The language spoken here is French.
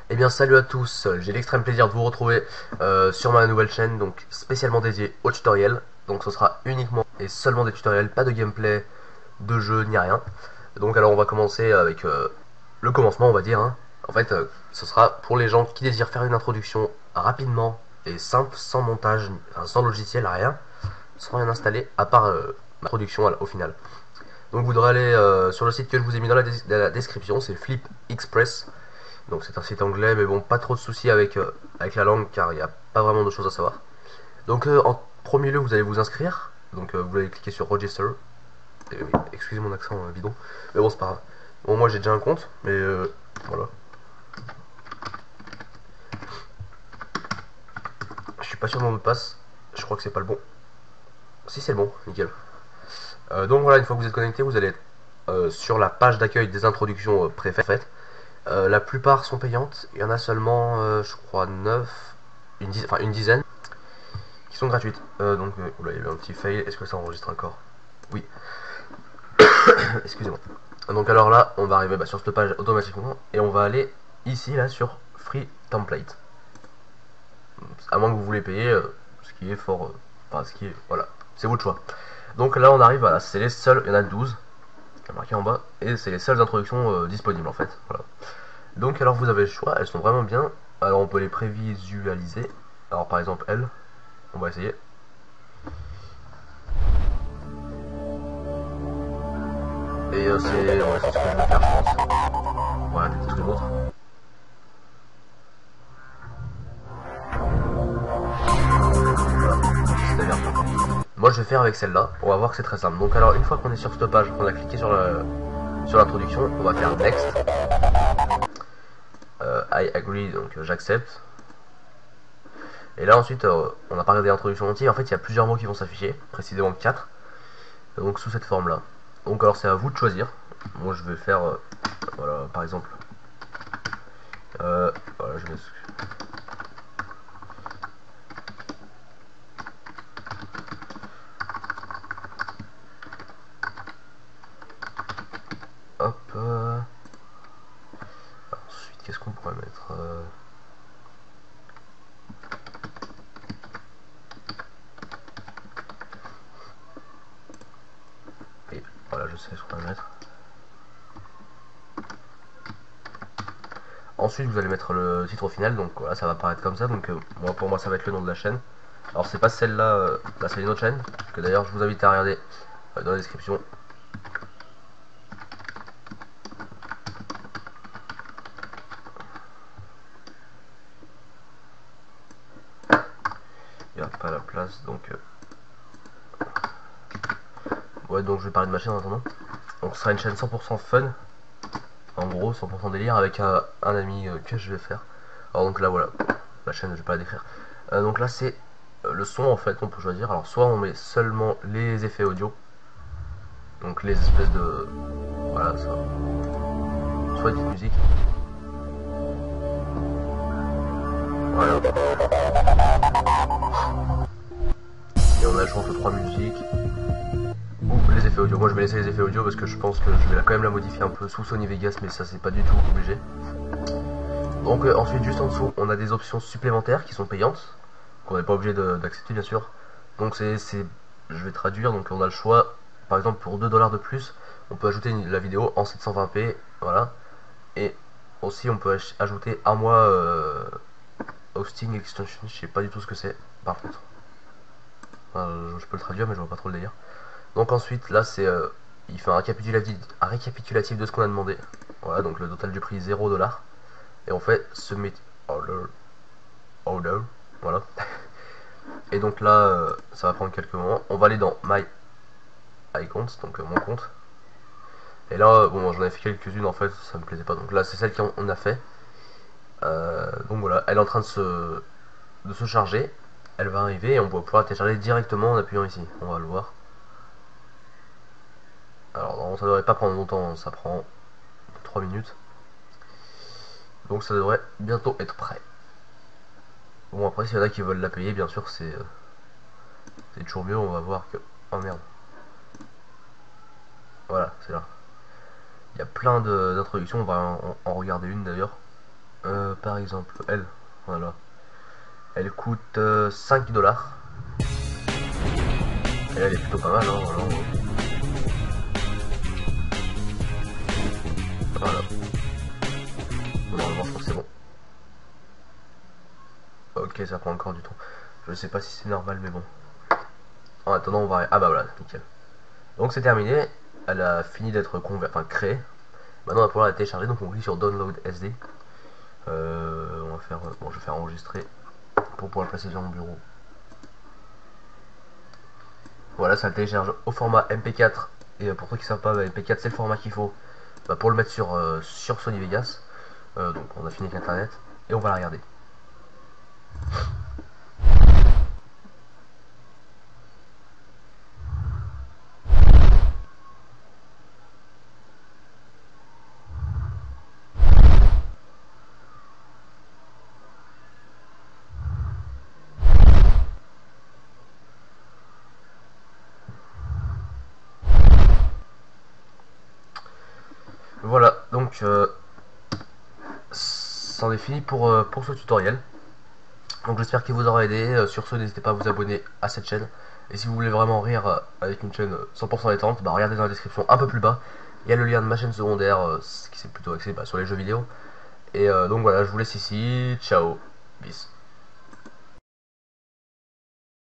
Eh bien salut à tous, j'ai l'extrême plaisir de vous retrouver sur ma nouvelle chaîne, donc spécialement dédiée aux tutoriels. Donc ce sera uniquement et seulement des tutoriels, pas de gameplay, de jeu, ni rien. Donc alors on va commencer avec le commencement on va dire. Hein. En fait ce sera pour les gens qui désirent faire une introduction rapidement et simple, sans montage, enfin, sans logiciel, rien, sans rien installer, à part l'introduction au final. Donc vous devrez aller sur le site que je vous ai mis dans la description, c'est Flip Express. Donc c'est un site anglais, mais bon, pas trop de soucis avec la langue car il n'y a pas vraiment de choses à savoir. Donc en premier lieu, vous allez vous inscrire. Donc vous allez cliquer sur Register. Excusez mon accent bidon, mais bon, c'est pas grave. Bon, moi j'ai déjà un compte, mais voilà. Je suis pas sûr de mon mot de passe. Je crois que c'est pas le bon. Si c'est le bon, nickel. Donc voilà, une fois que vous êtes connecté, vous allez être sur la page d'accueil des introductions préfaites. La plupart sont payantes. Il y en a seulement, je crois, 9, une dizaine qui sont gratuites. Oula, il y a eu un petit fail. Est-ce que ça enregistre encore? Oui. Excusez-moi. Donc alors là, on va arriver sur cette page automatiquement et on va aller ici là sur Free Template. À moins que vous voulez payer, ce qui est fort, enfin ce qui est, voilà, c'est votre choix. Donc là, on arrive, voilà, c'est les seuls, il y en a 12, marqué en bas, et c'est les seules introductions disponibles en fait. Voilà. Donc alors vous avez le choix, elles sont vraiment bien. Alors on peut les prévisualiser. Alors par exemple elle, on va essayer. Et c'est ce que je vais faire, je pense. On va arrêter tous les autres. D'ailleurs, moi je vais faire avec celle-là. On va voir que c'est très simple. Donc alors une fois qu'on est sur cette page, on a cliqué sur l'introduction, on va faire Next. I agree, donc j'accepte. Et là ensuite, on n'a pas regardé l'introduction entière. En fait, il y a plusieurs mots qui vont s'afficher, précisément 4. Donc sous cette forme-là. Donc alors c'est à vous de choisir. Moi je vais faire, voilà, par exemple. Voilà, je vais. Hop. Ensuite, qu'est-ce qu'on pourrait mettre Et voilà, je sais ce qu'on va mettre. Ensuite, vous allez mettre le titre au final, donc voilà, ça va apparaître comme ça. Donc moi, pour moi, ça va être le nom de la chaîne. Alors, c'est pas celle-là, là, c'est une autre chaîne, que d'ailleurs, je vous invite à regarder dans la description. Il n'y a pas la place, donc. Ouais, donc je vais parler de ma chaîne en attendant. Donc, ce sera une chaîne 100% fun, en gros, 100% délire, avec un ami que je vais faire. Alors, donc là, voilà, la chaîne, je vais pas la décrire. Donc là, c'est le son en fait, on peut choisir. Alors, soit on met seulement les effets audio, donc les espèces de. Voilà, ça. Soit des musiques. Voilà. Et on ajoute 3 musiques. Ou les effets audio. Moi je vais laisser les effets audio parce que je pense que je vais quand même la modifier un peu sous Sony Vegas, mais ça c'est pas du tout obligé. Donc ensuite juste en dessous on a des options supplémentaires qui sont payantes, qu'on n'est pas obligé d'accepter bien sûr. Donc je vais traduire, donc on a le choix, par exemple pour 2$ de plus, on peut ajouter la vidéo en 720p, voilà. Et aussi on peut ajouter un mois hosting extension, je sais pas du tout ce que c'est par contre. Enfin, je peux le traduire mais je vois pas trop le délire. Donc ensuite là c'est il fait un récapitulatif de ce qu'on a demandé. Voilà, donc le total du prix 0$. Et on fait submit order. Voilà. Et donc là ça va prendre quelques moments. On va aller dans my account, donc mon compte. Et là bon j'en ai fait quelques-unes en fait, ça me plaisait pas. Donc là c'est celle qu'on a fait. Donc voilà, elle est en train de se charger. Elle va arriver et on va pouvoir la télécharger directement en appuyant ici. On va le voir. Alors non, ça devrait pas prendre longtemps, ça prend 3 minutes. Donc ça devrait bientôt être prêt. Bon après s'il y en a qui veulent la payer, bien sûr c'est toujours mieux, on va voir que... Oh merde. Voilà, c'est là. Il y a plein d'introductions, on va en regarder une d'ailleurs. Par exemple, elle, voilà, elle coûte 5 dollars. Et elle est plutôt pas mal, hein, voilà. Voilà. Normalement, je pense que c'est bon. Ok, ça prend encore du temps. Je sais pas si c'est normal, mais bon. En attendant, on va... Ah bah voilà, nickel. Donc c'est terminé. Elle a fini d'être créée. Maintenant, on va pouvoir la télécharger. Donc on clique sur Download SD. On va faire... Bon, je vais faire enregistrer pour pouvoir le placer sur mon bureau. Voilà, ça le télécharge au format MP4. Et pour ceux qui ne savent pas, MP4 c'est le format qu'il faut pour le mettre sur Sony Vegas. Donc on a fini avec Internet. Et on va la regarder. Voilà, donc c'en est fini pour ce tutoriel. Donc j'espère qu'il vous aura aidé. Sur ce, n'hésitez pas à vous abonner à cette chaîne. Et si vous voulez vraiment rire avec une chaîne 100% détente, regardez dans la description un peu plus bas. Il y a le lien de ma chaîne secondaire qui c'est plutôt axé sur les jeux vidéo. Et donc voilà, je vous laisse ici. Ciao, bis.